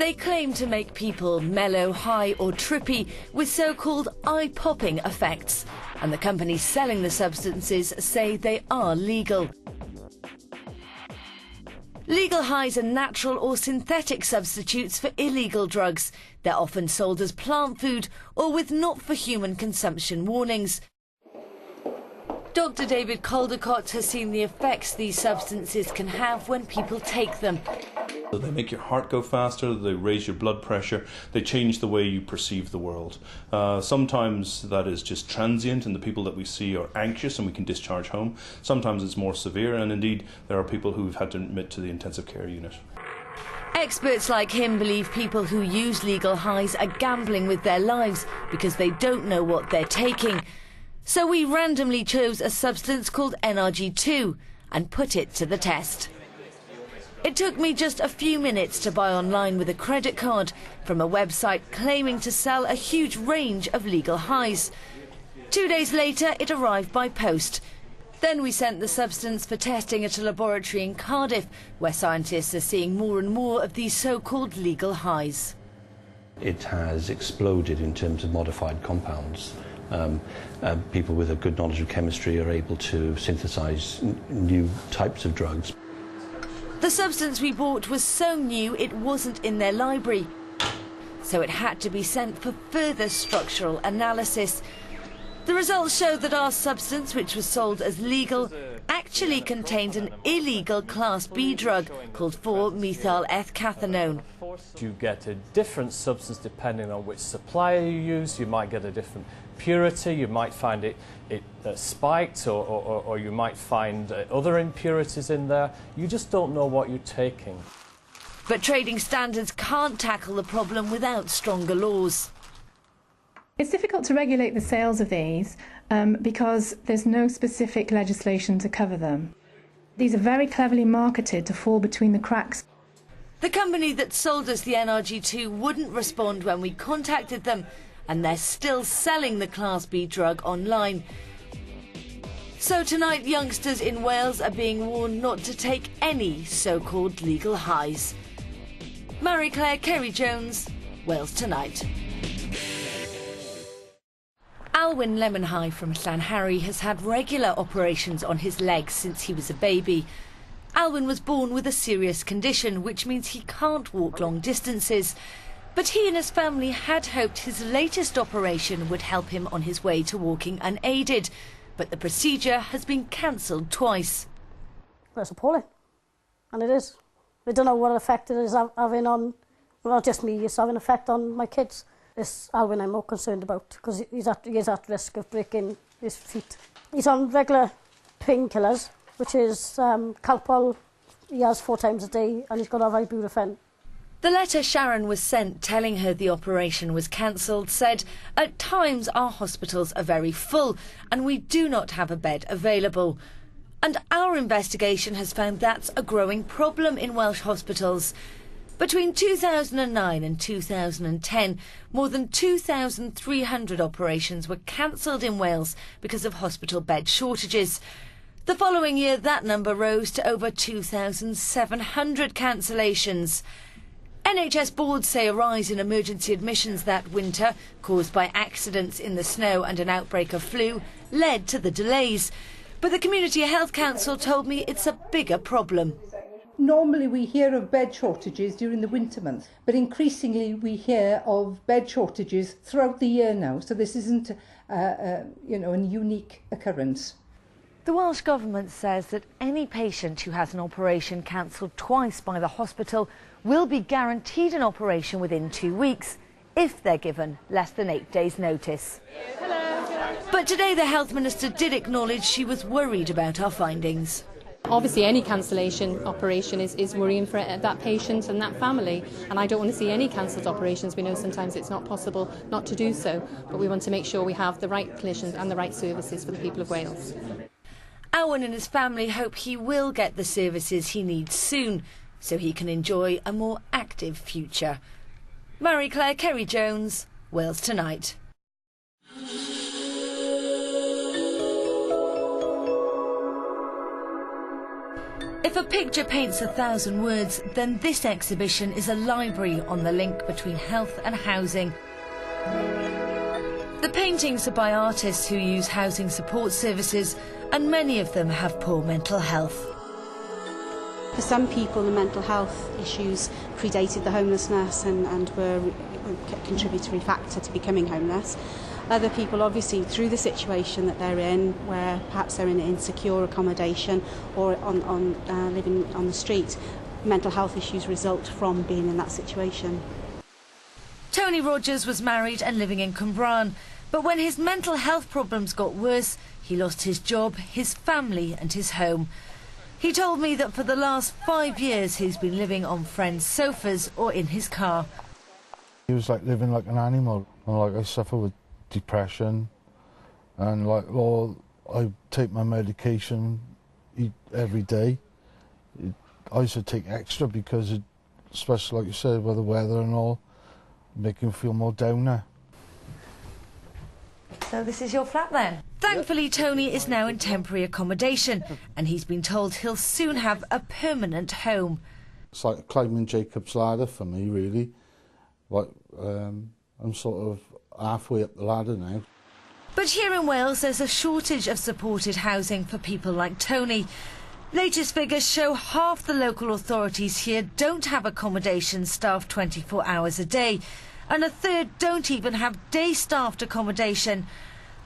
They claim to make people mellow, high or trippy with so-called eye-popping effects, and the companies selling the substances say they are legal. Legal highs are natural or synthetic substitutes for illegal drugs. They're often sold as plant food or with not-for-human consumption warnings. Dr. David Caldecott has seen the effects these substances can have when people take them. They make your heart go faster, they raise your blood pressure, they change the way you perceive the world. Sometimes that is just transient and the people that we see are anxious and we can discharge home. Sometimes it's more severe, and indeed there are people who've had to admit to the intensive care unit. Experts like him believe people who use legal highs are gambling with their lives because they don't know what they're taking. So we randomly chose a substance called NRG2 and put it to the test. It took me just a few minutes to buy online with a credit card from a website claiming to sell a huge range of legal highs. 2 days later, it arrived by post. Then we sent the substance for testing at a laboratory in Cardiff, where scientists are seeing more and more of these so-called legal highs. It has exploded in terms of modified compounds. People with a good knowledge of chemistry are able to synthesize new types of drugs. The substance we bought was so new it wasn't in their library, so it had to be sent for further structural analysis. The results showed that our substance, which was sold as legal, actually contained an illegal Class B drug called 4-methyl-eth-cathinone. You get a different substance depending on which supplier you use. You might get a different purity, you might find it spiked, or you might find other impurities in there. You just don't know what you're taking. But trading standards can't tackle the problem without stronger laws. It's difficult to regulate the sales of these because there's no specific legislation to cover them. These are very cleverly marketed to fall between the cracks. The company that sold us the NRG2 wouldn't respond when we contacted them, and they're still selling the Class B drug online. So tonight, youngsters in Wales are being warned not to take any so-called legal highs. Marie-Claire Carey-Jones, Wales Tonight. Alwyn Lemonhigh from Llanharry has had regular operations on his legs since he was a baby. Alwyn was born with a serious condition, which means he can't walk long distances. But he and his family had hoped his latest operation would help him on his way to walking unaided. But the procedure has been cancelled twice. Well, it's appalling, and it is. We don't know what effect it is having on, well, not just me, it's having an effect on my kids. It's Alwyn I'm more concerned about, because he is at risk of breaking his feet. He's on regular painkillers, which is Calpol. He has 4 times a day, and he's got ibuprofen. The letter Sharon was sent telling her the operation was cancelled said, "At times our hospitals are very full and we do not have a bed available." And our investigation has found that's a growing problem in Welsh hospitals. Between 2009 and 2010, more than 2,300 operations were cancelled in Wales because of hospital bed shortages. The following year, that number rose to over 2,700 cancellations. NHS boards say a rise in emergency admissions that winter, caused by accidents in the snow and an outbreak of flu, led to the delays. But the Community Health Council told me it's a bigger problem. Normally we hear of bed shortages during the winter months, but increasingly we hear of bed shortages throughout the year now, so this isn't a unique occurrence. The Welsh Government says that any patient who has an operation cancelled twice by the hospital will be guaranteed an operation within 2 weeks if they're given less than 8 days' notice. Hello. But today the Health Minister did acknowledge she was worried about our findings. Obviously any cancellation operation is worrying for that patient and that family, and I don't want to see any cancelled operations. We know sometimes it's not possible not to do so, but we want to make sure we have the right clinicians and the right services for the people of Wales. Owen and his family hope he will get the services he needs soon, so he can enjoy a more active future. Marie-Claire Carey-Jones, Wales Tonight. If a picture paints 1,000 words, then this exhibition is a library on the link between health and housing. The paintings are by artists who use housing support services, and many of them have poor mental health. For some people, the mental health issues predated the homelessness and were a contributory factor to becoming homeless. Other people, obviously, through the situation that they're in, where perhaps they're in insecure accommodation or living on the street, mental health issues result from being in that situation. Tony Rogers was married and living in Cwmbran, but when his mental health problems got worse, he lost his job, his family and his home. He told me that for the last 5 years he's been living on friends' sofas or in his car. He was like living like an animal, and like I suffer with depression, and like, well, I take my medication every day. I used to take extra because, especially like you said, with the weather and all, make him feel more downer. So this is your flat then? Thankfully, Tony is now in temporary accommodation, and he's been told he'll soon have a permanent home. It's like climbing Jacob's ladder for me, really. Like, I'm sort of halfway up the ladder now. But here in Wales, there's a shortage of supported housing for people like Tony. Latest figures show half the local authorities here don't have accommodation staffed 24 hours a day, and a third don't even have day-staffed accommodation.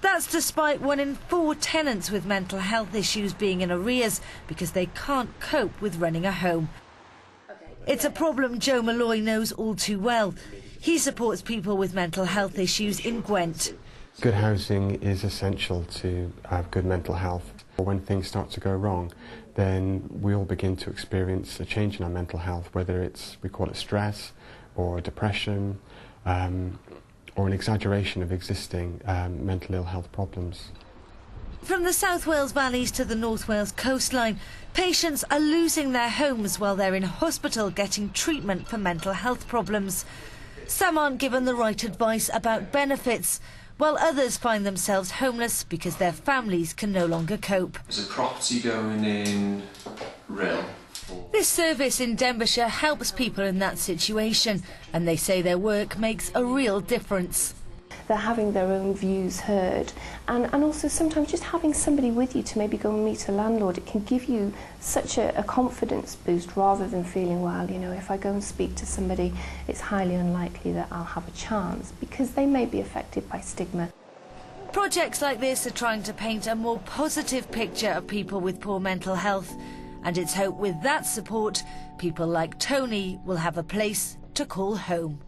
That's despite 1 in 4 tenants with mental health issues being in arrears because they can't cope with running a home. It's a problem Joe Malloy knows all too well. He supports people with mental health issues in Gwent. Good housing is essential to have good mental health. When things start to go wrong, then we all begin to experience a change in our mental health, whether it's, we call it stress or depression, or an exaggeration of existing mental ill health problems. From the South Wales valleys to the North Wales coastline, patients are losing their homes while they're in hospital getting treatment for mental health problems. Some aren't given the right advice about benefits, while others find themselves homeless because their families can no longer cope. Is a property going in real? This service in Denbighshire helps people in that situation, and they say their work makes a real difference. They're having their own views heard, and also sometimes just having somebody with you to maybe go and meet a landlord, it can give you such a confidence boost rather than feeling, well, you know, if I go and speak to somebody, it's highly unlikely that I'll have a chance, because they may be affected by stigma. Projects like this are trying to paint a more positive picture of people with poor mental health, and it's hoped with that support, people like Tony will have a place to call home.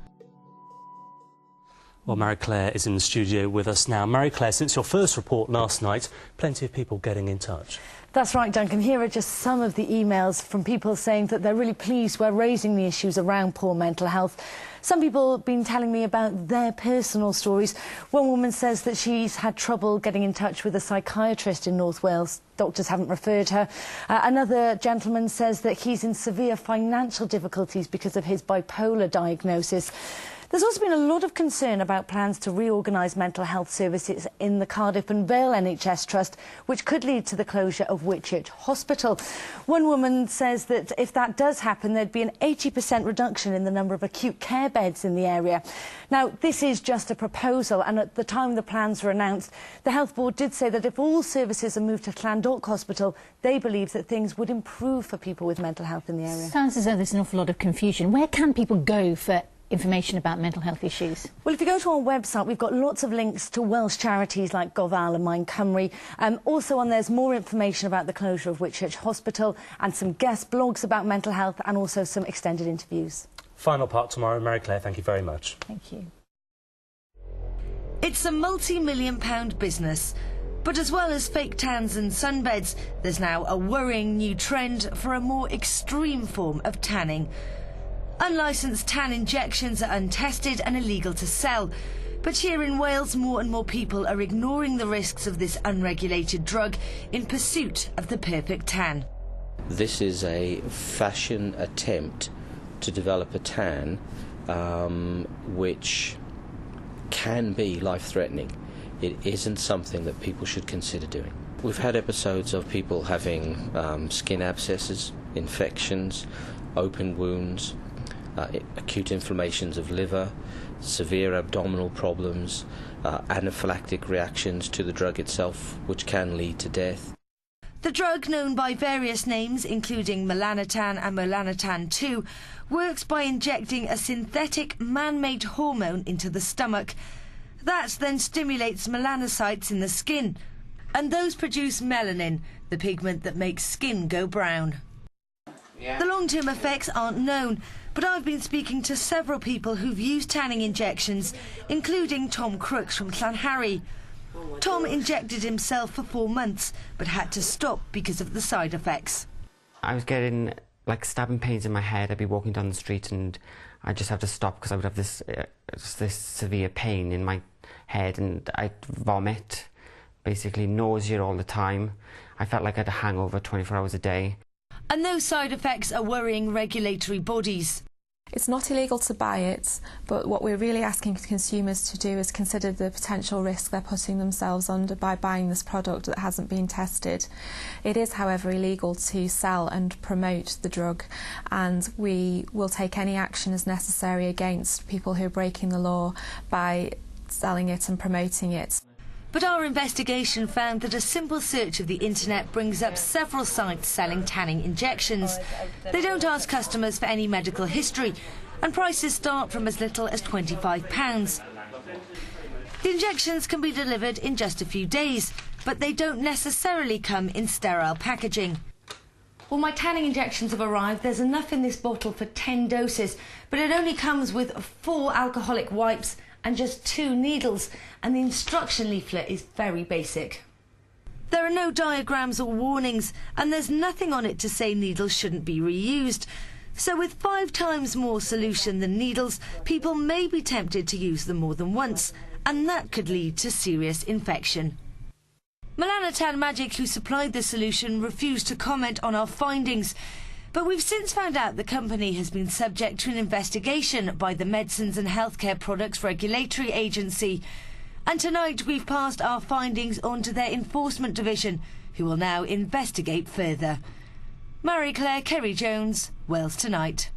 Well, Marie-Claire is in the studio with us now. Marie-Claire, since your first report last night, plenty of people getting in touch. That's right, Duncan. Here are just some of the emails from people saying that they're really pleased we're raising the issues around poor mental health. Some people have been telling me about their personal stories. One woman says that she's had trouble getting in touch with a psychiatrist in North Wales. Doctors haven't referred her. Another gentleman says that he's in severe financial difficulties because of his bipolar diagnosis. There's also been a lot of concern about plans to reorganise mental health services in the Cardiff and Vale NHS Trust, which could lead to the closure of Whitchurch Hospital. One woman says that if that does happen, there'd be an 80% reduction in the number of acute care beds in the area. Now, this is just a proposal, and at the time the plans were announced, the Health Board did say that if all services are moved to Llandoch Hospital, they believe that things would improve for people with mental health in the area. Sounds as though there's an awful lot of confusion. Where can people go for information about mental health issues? Well, if you go to our website, we've got lots of links to Welsh charities like Gofal and Mind Cymru. Also on there's more information about the closure of Whitchurch Hospital and some guest blogs about mental health and also some extended interviews. Final part tomorrow. Marie-Claire, thank you very much. Thank you. It's a multi-million-pound business. But as well as fake tans and sunbeds, there's now a worrying new trend for a more extreme form of tanning. Unlicensed tan injections are untested and illegal to sell. But here in Wales, more and more people are ignoring the risks of this unregulated drug in pursuit of the perfect tan. This is a fashion attempt to develop a tan which can be life-threatening. It isn't something that people should consider doing. We've had episodes of people having skin abscesses, infections, open wounds, acute inflammations of liver, severe abdominal problems, anaphylactic reactions to the drug itself, which can lead to death. The drug, known by various names including melanotan and melanotan 2, works by injecting a synthetic man-made hormone into the stomach. That then stimulates melanocytes in the skin, and those produce melanin, the pigment that makes skin go brown. The long-term effects aren't known, but I've been speaking to several people who've used tanning injections, including Tom Crooks from Llanharry. Tom injected himself for 4 months, but had to stop because of the side effects. I was getting like stabbing pains in my head. I'd be walking down the street and I'd just have to stop because I would have this severe pain in my head, and I'd vomit, basically nausea all the time. I felt like I had a hangover 24 hours a day. And those side effects are worrying regulatory bodies. It's not illegal to buy it, but what we're really asking consumers to do is consider the potential risk they're putting themselves under by buying this product that hasn't been tested. It is, however, illegal to sell and promote the drug, and we will take any action as necessary against people who are breaking the law by selling it and promoting it. But our investigation found that a simple search of the internet brings up several sites selling tanning injections. They don't ask customers for any medical history, and prices start from as little as £25. The injections can be delivered in just a few days, but they don't necessarily come in sterile packaging. Well, my tanning injections have arrived. There's enough in this bottle for 10 doses, but it only comes with 4 alcoholic wipes and just 2 needles, and the instruction leaflet is very basic. There are no diagrams or warnings, and there's nothing on it to say needles shouldn't be reused. So with 5 times more solution than needles, people may be tempted to use them more than once, and that could lead to serious infection. Melanotan Magic, who supplied the solution, refused to comment on our findings. But we've since found out the company has been subject to an investigation by the Medicines and Healthcare Products Regulatory Agency. And tonight we've passed our findings on to their enforcement division, who will now investigate further. Marie-Claire, Carey-Jones, Wales Tonight.